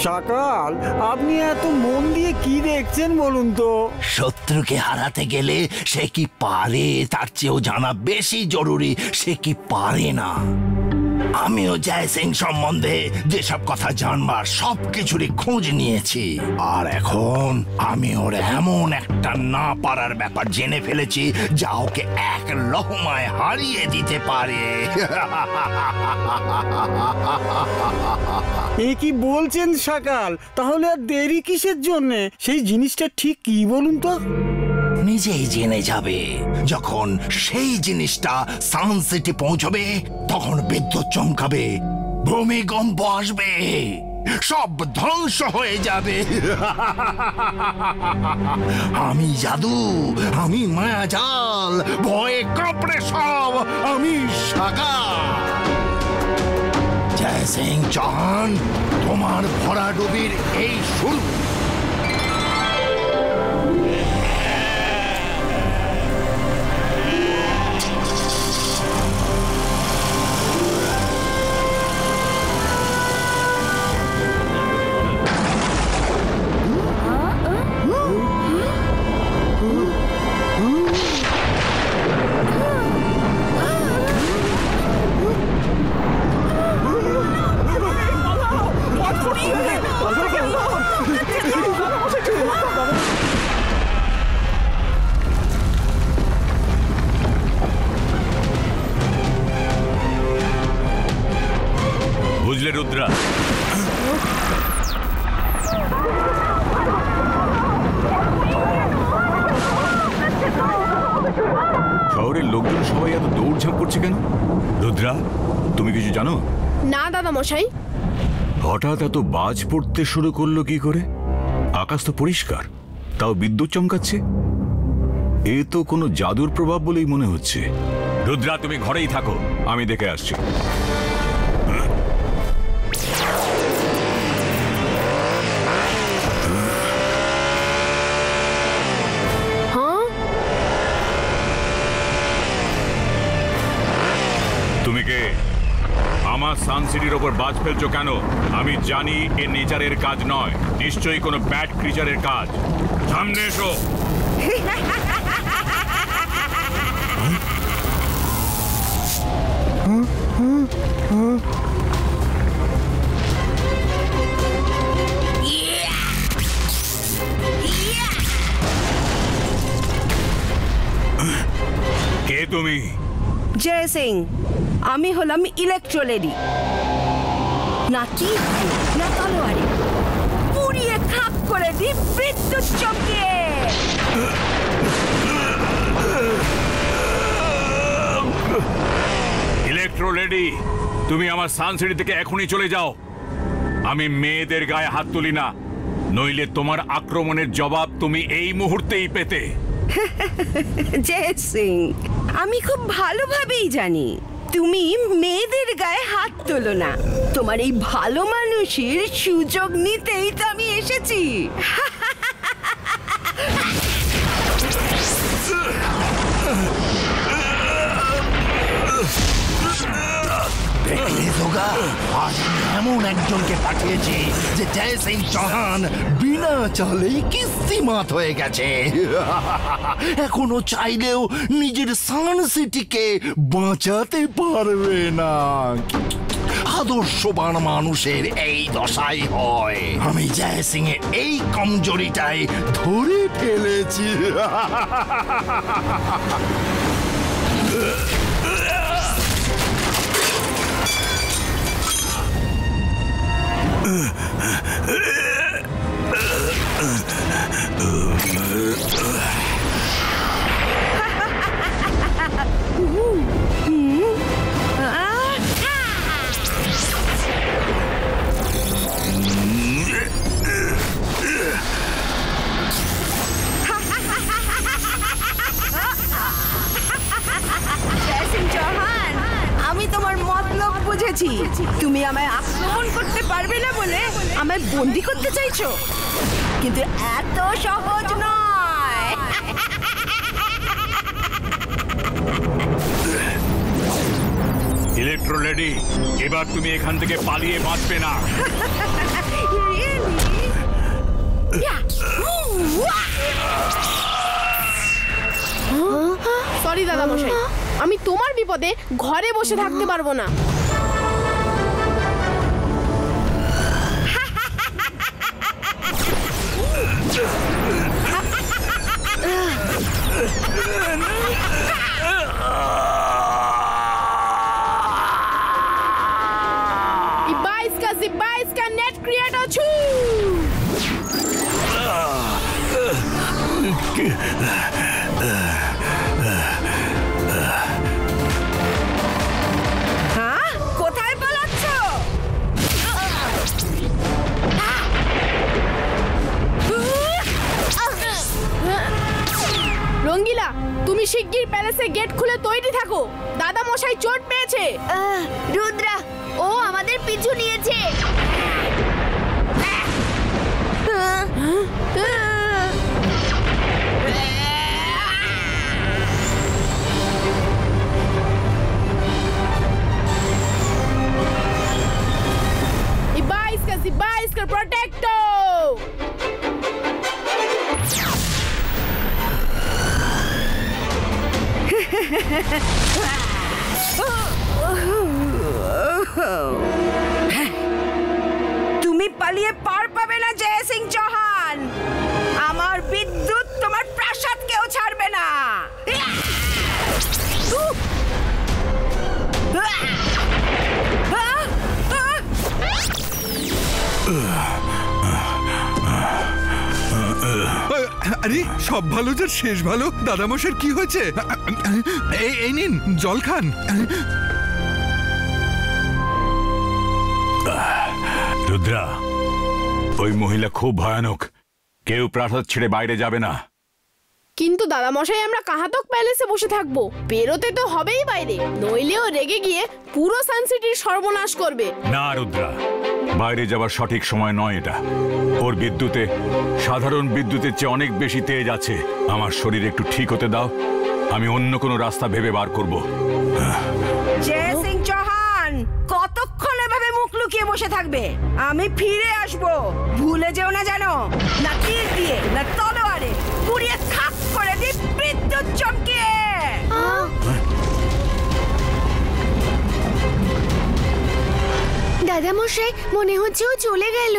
সকাল, আপনি এত মন দিয়ে কি দেখছেন বলুন তো? শত্রুকে হারাতে গেলে সে কি পারে তার চেয়েও জানা বেশি জরুরি সে কি পারে না। আমিও জয় সিং সম্বন্ধে যেসব কথা জানবার সবকিছুরই খোঁজ নিয়েছি, আর এখন আমি ওর এমন একটা না পারার ব্যাপার জেনে ফেলেছি যা ওকে এক লহমায় হারিয়ে দিতে পারে। এ কি বলছেন সকাল? তাহলে আর দেরি কিসের জন্যে? সেই জিনিসটা ঠিক কি বলুন তো? নিজেই জেনে যাবে। যখন সেই জিনিসটা সান সিটি পৌঁছবে তখন বিদ্যুৎ চমকাবে, ভূমিকম্প আসবে, সব ধ্বংস হয়ে যাবে। আমি জাদু, আমি মায়াজাল, ভয়ে কাঁপড়ে সব আমি সাগা। জয় সিং চৌহান, তোমার ভরাডুবির এই শুরু। বুঝলে রুদ্রা, শহরের লোকজন সবাই এত দৌড়ঝাঁপ করছে কেন? রুদ্রা, তুমি কিছু জানো? না দাদা মশাই। হঠাৎ এত বাজ পড়তে শুরু করলো কি করে? আকাশ তো পরিষ্কার, তাও বিদ্যুৎ চমকাচ্ছে। এ তো কোনো জাদুর প্রভাব বলেই মনে হচ্ছে। রুদ্রা, তুমি ঘরেই থাকো, আমি দেখে আসছি। তুমি কে? আমার সান সিটির ওপর বাজ ফেলছো কেন? আমি জানি এ নেচারের কাজ নয়, নিশ্চয়ই কোনো ব্যাড ক্রিচারের কাজ। সামনে এসো। কে তুমি? জয় সিং, আমি হলাম ইলেকট্রো লেডি। না কি না তলোয়ারি, পুড়িয়ে খাপ করে দি বিদ্যুৎ চমকে। ইলেকট্রো লেডি, তুমি আমার সান সিটি থেকে এখনই চলে যাও। আমি মেয়েদের গায়ে হাত তুলি না, নইলে তোমার আক্রমণের জবাব তুমি এই মুহূর্তেই পেতে। জয় সিং, আমি খুব ভালোভাবেই জানি তুমি মেয়েদের গায়ে হাত তোলো না। তোমার এই ভালো মানুষের সুযোগ নিতেই তো আমি এসেছি। দেখলে তোগা, আজ এমন একজনকে পাঠিয়েছি যে জয় সিং চৌহান বিনা চালেই কিস্তিমাত হয়ে গেছে। এখনো চাইলেও নিজের সান সিটিকে বাঁচাতে পারবে না। আদর্শবান মানুষের এই দশাই হয়। আমি জয় সিং এর এই কমজোরিটাই ধরে ফেলেছি। আমি তোমার মতলব বুঝেছি। তুমি আমায় আক্রমণ করতে পারবে না বলে আমায় বন্দি করতে চাইছো, কিন্তু এত সহজ নয়। রেডি? এবার তুমি এখান থেকে পালিয়ে বাঁচবে না। সরি দাদা মশাই, আমি তোমার বিপদে ঘরে বসে থাকতে পারবো না। इसका नेट क्रिएटर छू। हाँ? কোথায় পালাচ্ছ? রঙ্গিলা, তুমি শিগগির প্যালেসে গেট খুলে তৈরি থাকো, দাদা মশাই চোট পেয়েছে। রুদ্রা, ও আমাদের পিছু নিয়েছে। Ibaiska protecto. তুমি পালিয়ে পার পাবে না জয় সিং চৌহান। আমার বিদ্যুৎ তোমার প্রাসাদকেও ছাড়বে না। আরে সব ভালো যার শেষ ভালো। দাদামশাইয়ের কি হয়েছে? এই নিন জল খান। রুদ্রা, ওই মহিলা খুব ভয়ানক, কেউ প্রাসাদ ছেড়ে বাইরে যাবে না। কিন্তু দাদা মশাই, আমরা কাহাতক প্যালেসে বসে থাকবো, বেরোতে তো হবেই বাইরে, নইলেও রেগে গিয়ে পুরো সানসিটির সর্বনাশ করবে। না রুদ্রা, বাইরে যাবার সঠিক সময় নয় এটা। ওর বিদ্যুতে সাধারণ বিদ্যুতের চেয়ে অনেক বেশি তেজ আছে। আমার শরীর একটু ঠিক হতে দাও, আমি অন্য কোনো রাস্তা ভেবে বার করব। জয় সিং চৌহান, কতক্ষণ এভাবে মুখ লুকিয়ে বসে থাকবে? আমি ফিরে আসবো, ভুলে যেও না জানো। না তীর দিয়ে না তলোয়ারে পুড়িয়ে খাক করে দি বিদ্যুৎ চমকিয়ে। দাদা মশাই, মনে হচ্ছে ও চলে গেল।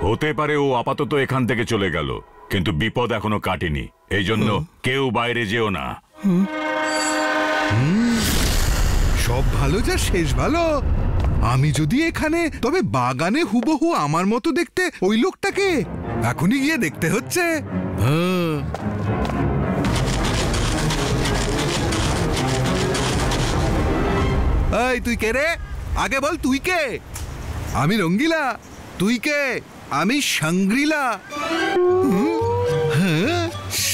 হতে পারে ও আপাতত এখান থেকে চলে গেল, কিন্তু বিপদ এখনো কাটেনি। এই জন্য কেউ বাইরে যেও না। সব ভালো যার শেষ ভালো। আমি যদি এখানে, তবে বাগানে হুবহু আমার মতো দেখতে ওই লোকটাকে এখনই গিয়ে দেখতে হচ্ছে। এই তুই কে রে? আগে বল তুই কে? আমি রঙ্গিলা। তুই কে? আমি সাংগ্রিলা।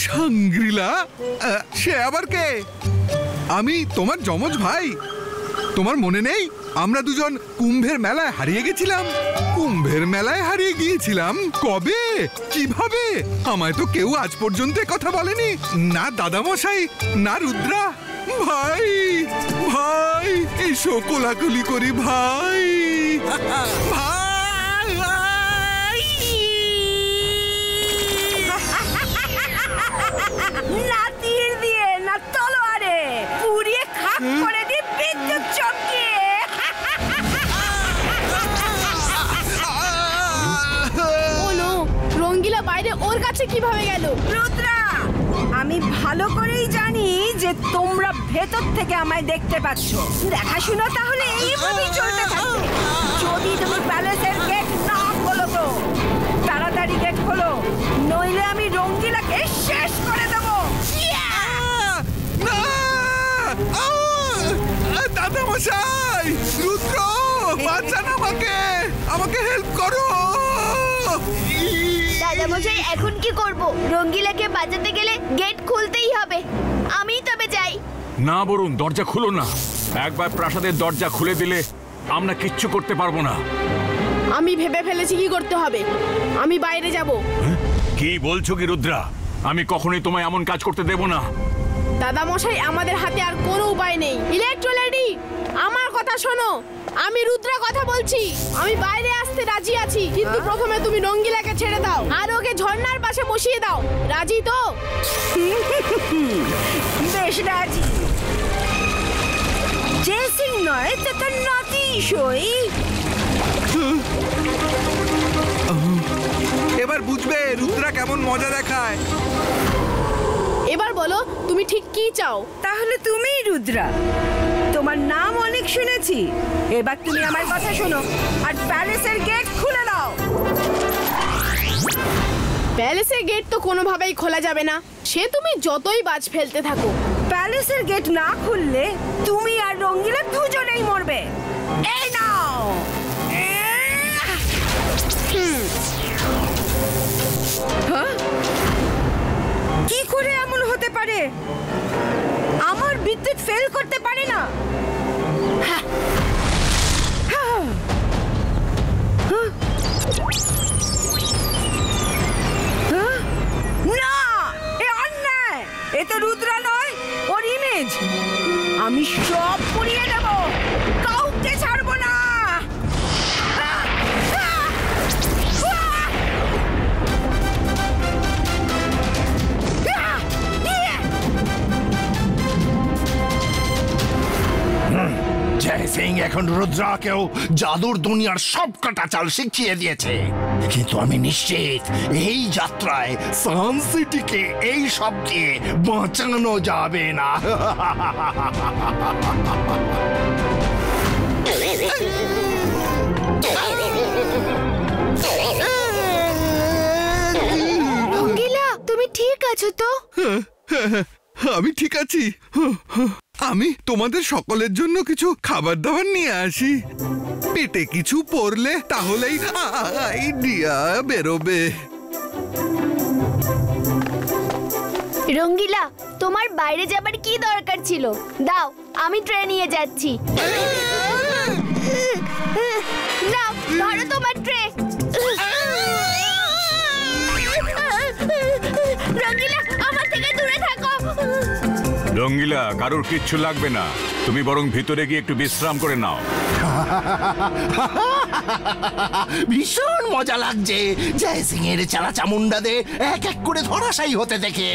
সাংগ্রিলা? সে আবার কে? আমি তোমার যমজ ভাই। তোমার মনে নেই আমরা দুজন কুম্ভের মেলায় হারিয়ে গেছিলাম? কুম্ভের মেলায় হারিয়ে গিয়েছিলাম কবে, কিভাবে? আমায় তো কেউ আজ পর্যন্ত কথা বলেনি, না দাদামশাই না রুদ্রা। ভাই ভাই, এসো কোলাকুলি করি ভাই। ভাই না তীর দিয়ে না তলোয়ারে পুড়িয়ে খাক করে দি বিদ্যুৎ চমকিয়ে। ওনো, রঙ্গিলা বাইরে ওর কাছে কিভাবে গেল? রুদ্রা, আমি ভালো করেই জানি যে তোমরা ভেতর থেকে আমায় দেখতে পাচ্ছ। দেখাশুনো তাহলে এইভাবেই চলতে থাকবে। যদি তুমি প্যালেসের গেট না খোলো তো তাড়াতাড়ি গেট খোলো, নইলে আমি রঙ্গিলাকে শেষ করে দেবো। দাদামশাই, রুদ্র, বাঁচান আমাকে, আমাকে হেল্প করো। দাদা মশাই, এখন কি করব? রঙ্গিলাকে বাঁচাতে গেলে গেট খুলতেই হবে। আমি তবে যাই। না বরুণ, দরজা খুলো না। একবার প্রাসাদের দরজা খুলে দিলে আমরা কিচ্ছু করতে পারবো না। আমি ভেবে ফেলেছি কি করতে হবে। আমি বাইরে যাব। কি বলছো কি রুদ্রা? আমি কখনোই তোমায় এমন কাজ করতে দেব না। দাদা মশাই, আমাদের হাতে আর কোনো উপায় নেই। ইলেকট্রো লেডি, আমার কথা শোনো, আমি রুদ্রা কথা বলছি। আমি বাইরে আসতে রাজি আছি, কিন্তু প্রথমে তুমি রঙ্গিলাকে ছেড়ে দাও আর ওকে ঝর্ণার পাশে বসিয়ে দাও। রাজি তো? বেশ রাজি। জে সিং নয় তো তোর নাতি সই। এবার বুঝবে রুদ্রা কেমন মজা দেখায়। এবার বলো তুমি ঠিক কি চাও? তাহলে তুমিই রুদ্রা, তোমার নাম অনেক শুনেছি। এবার তুমি আমার কথা শোনো আর প্যালেসের গেট খুলে দাও। প্যালেসের গেট তো কোনোভাবেই খোলা যাবে না, সে তুমি যতই বাজ ফেলতে থাকো। প্যালেসের গেট না খুললে তুমি আর রঙ্গিলা দুজনেই মরবে। এই নাও। কি করে এমন হতে পারে? আমার বিদ্যুৎ ফেল করতে পারে না। না, এ অন্যায়। এ তো রুদ্রা নয়, ওর ইমেজ। আমি সব পুড়িয়ে দেব, কাউকে ছাড়বো না। জয় সিং এখন রুদ্রাকেও জাদুর দুনিয়ার সব কটা চাল শিখিয়ে দিয়েছে, কিন্তু আমি নিশ্চিত এই যাত্রায় সান সিটিকে এই সব দিয়ে বাঁচানো যাবে না। রঙ্গিলা, তুমি ঠিক আছো তো? আমি ঠিক আছি। আমি তোমাদের সকলের জন্য কিছু খাবার দাবার নিয়ে আসি। পেটে কিছু পড়লে তাহলেই আইডিয়া বেরোবে। রঙ্গিলা, তোমার বাইরে যাবার কি দরকার ছিল? দাও, আমি ট্রেন নিয়ে যাচ্ছি। নাও, ধরো তোমার ট্রে। রঙ্গিলা, আমার থেকে দূরে থাকো। রঙ্গিলা, কারোর কিচ্ছু লাগবে না, তুমি বরং ভিতরে গিয়ে একটু বিশ্রাম করে নাও। ভীষণ মজা লাগছে জয় সিং এর চালা চামুন্ডাদের এক এক করে ধরাশায়ী হতে দেখে।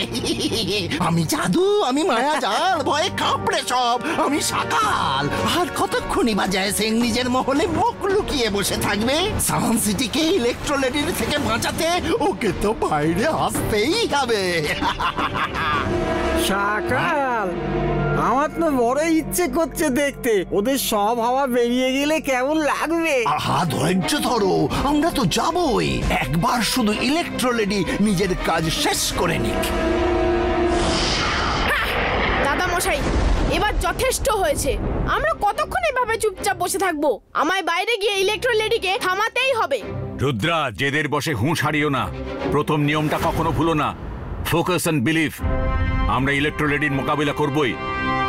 আমি জাদু, আমি মায়া জাল, ভয়ে কাঁপড়ে সব, আমি সাকাল। আর কতক্ষণই বা জয় সিং নিজের মহলে মুখ লুকিয়ে বসে থাকবে? সান সিটিকে ইলেকট্রোলেডির থেকে বাঁচাতে ওকে তো বাইরে আসতেই হবে। সাকাল, আমার তো বড় ইচ্ছে করছে দেখতে ওদের সব হাওয়া বেরিয়ে গেলে কেমন লাগবে। আহা, ধৈর্য ধরো, আমরা তো যাবই। একবার শুধু ইলেকট্রোলেডি নিজের কাজ শেষ করে নিক। দাদা মশাই, এবার যথেষ্ট হয়েছে। আমরা কতক্ষণ এভাবে চুপচাপ বসে থাকবো? আমায় বাইরে গিয়ে ইলেকট্রোলেডিকে থামাতেই হবে। রুদ্রা, জেদের বসে হুঁশ হারিও না। প্রথম নিয়মটা কখনো ভুলো না, ফোকাস অ্যান্ড বিলিভ। আমরা ইলেকট্রোলেডির মোকাবিলা করবই,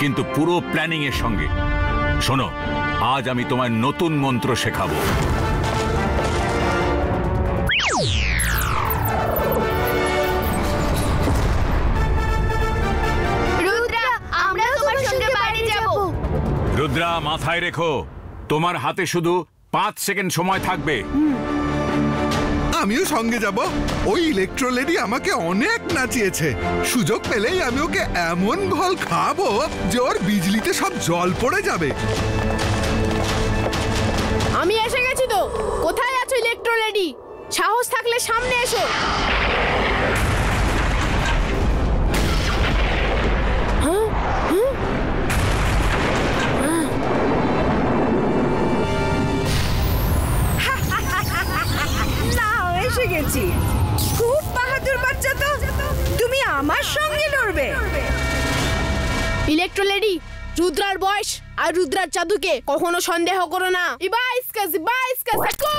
কিন্তু পুরো প্ল্যানিং এর সঙ্গে। শোনো, আজ আমি তোমায় নতুন মন্ত্র শেখাবো। রুদ্রা, আমরাও তোমার সঙ্গে বাইরে যাব। রুদ্রা, মাথায় রেখো, তোমার হাতে শুধু 5 সেকেন্ড সময় থাকবে। আমিও সঙ্গে যাব। ওই ইলেকট্রোলেডি আমাকে অনেক নাচিয়েছে। সুযোগ পেলেই আমি ওকে এমন ভল খাবো যে ওর বিজলিতে সব জল পড়ে যাবে। আমি এসে গেছি তো। কোথায় আছো ইলেকট্রোলেডি? সাহস থাকলে সামনে এসো। নাও, এসে গেছি। খুব বাহাদুর বাচ্চা তো। তুমি আমার সঙ্গে লড়বে? ইলেকট্রোলেডি, রুদ্রার বয়স আর রুদ্রার জাদুকে কখনো সন্দেহ করো না। ইবাইসকা জিবাইসকা সাকু।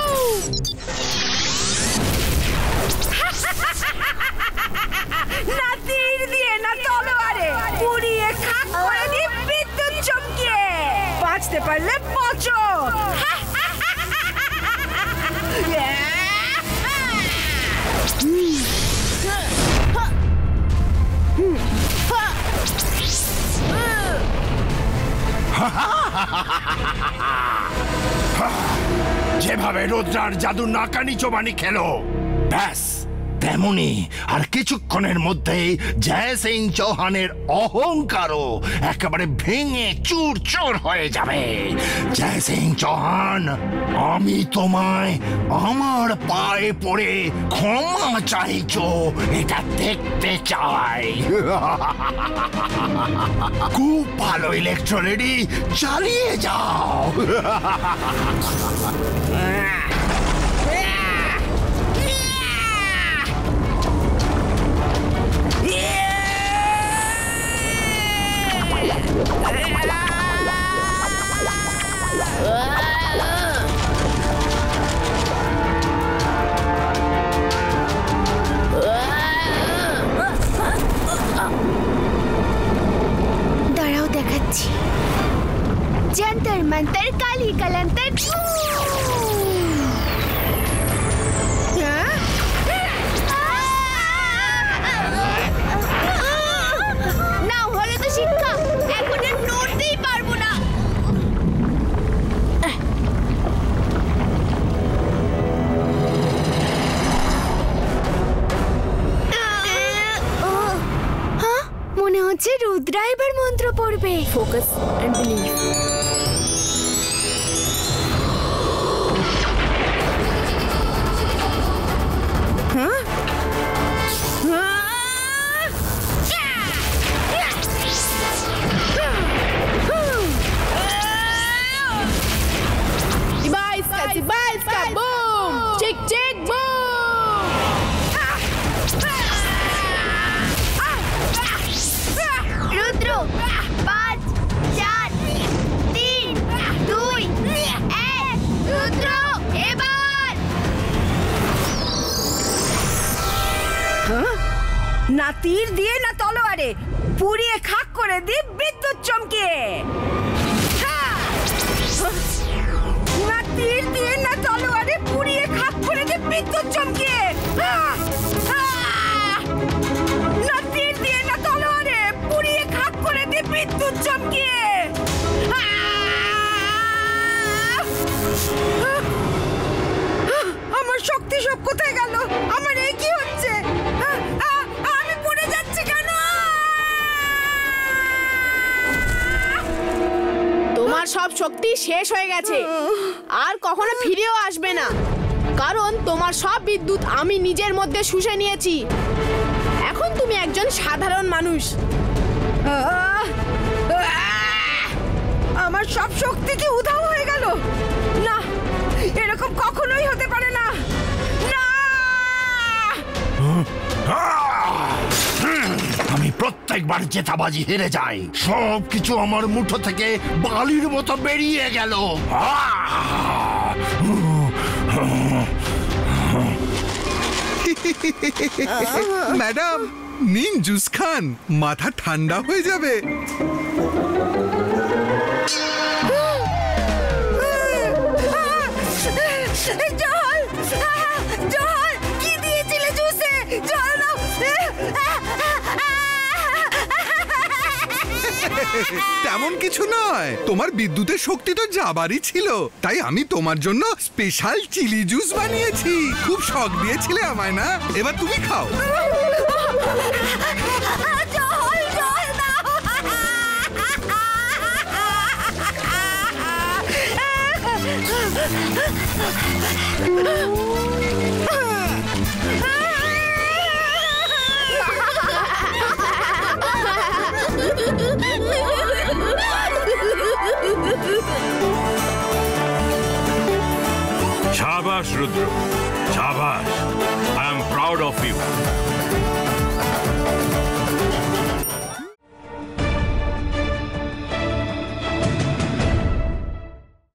না তীর দিয়ে, না তলোয়ারে, পুড়িয়ে খাক করে দি বিদ্যুৎ চমকিয়ে। বাঁচতে পারলে বাঁচো। যেভাবে রুদ্রার জাদু নাকানি চোবানি খেলো, ব্যাস তেমনি আর কিছুক্ষণের মধ্যেই জয় সিং চৌহানের অহংকারও একেবারে ভেঙে চুর চুর হয়ে যাবে। জয় সিং চৌহান, আমি তোমায় আমার পায়ে পড়ে ক্ষমা চাইছো এটা দেখতে চাই। খুব ভালো ইলেকট্রোলেডি, চালিয়ে যাও। দাঁড়াও দেখাচ্ছি। যন্তর মন্তর কালি কলন্তর। না হলে তো শিক্ষা, এখন আর নড়তেই পারবো না। মনে হচ্ছে রুদ্রা এবার মন্ত্র পড়বে। Focus and believe. না তীর দিয়ে না তলোয়ারে, পুড়িয়ে খাক করে দি বিদ্যুৎ চমকিয়ে। না তীর দিয়ে না তলোয়ারে, পুড়িয়ে খাক করে দি বিদ্যুৎ চমকিয়ে। না তীর দিয়ে না তলোয়ারে, পুড়িয়ে খাক করে দি বিদ্যুৎ চমকিয়ে। আমার শক্তি সব কোথায় গেল? আমার এই কি হচ্ছে? আমি পড়ে যাচ্ছি কেন? তোমার সব শক্তি শেষ হয়ে গেছে, আর কখনো ফিরেও আসবে না, কারণ তোমার সব বিদ্যুৎ আমি নিজের মধ্যে শুষে নিয়েছি। এখন তুমি একজন সাধারণ মানুষ। আমার সব শক্তি কি উধাও হয়ে গেল? না, এরকম কখনোই হতে পারে না। না, আমি প্রত্যেকবার জেতাবাজি হেরে যাই, সবকিছু আমার মুঠো থেকে বালির মতো বেরিয়ে গেল। ম্যাডাম নিন জুস খান, মাথা ঠান্ডা হয়ে যাবে। জল, জল, কি দিয়েছিলে জুসে? জল নাও। তেমন কিছু নয়, তোমার বিদ্যুতের শক্তি তো যাবারই ছিল, তাই আমি তোমার জন্য স্পেশাল চিলি জুস বানিয়েছি। খুব শখ দিয়েছিলে আমায় না? এবার তুমি খাও। জল, জল নাও। শাবাশ রুদ্র, শাবাশ। I am proud of you.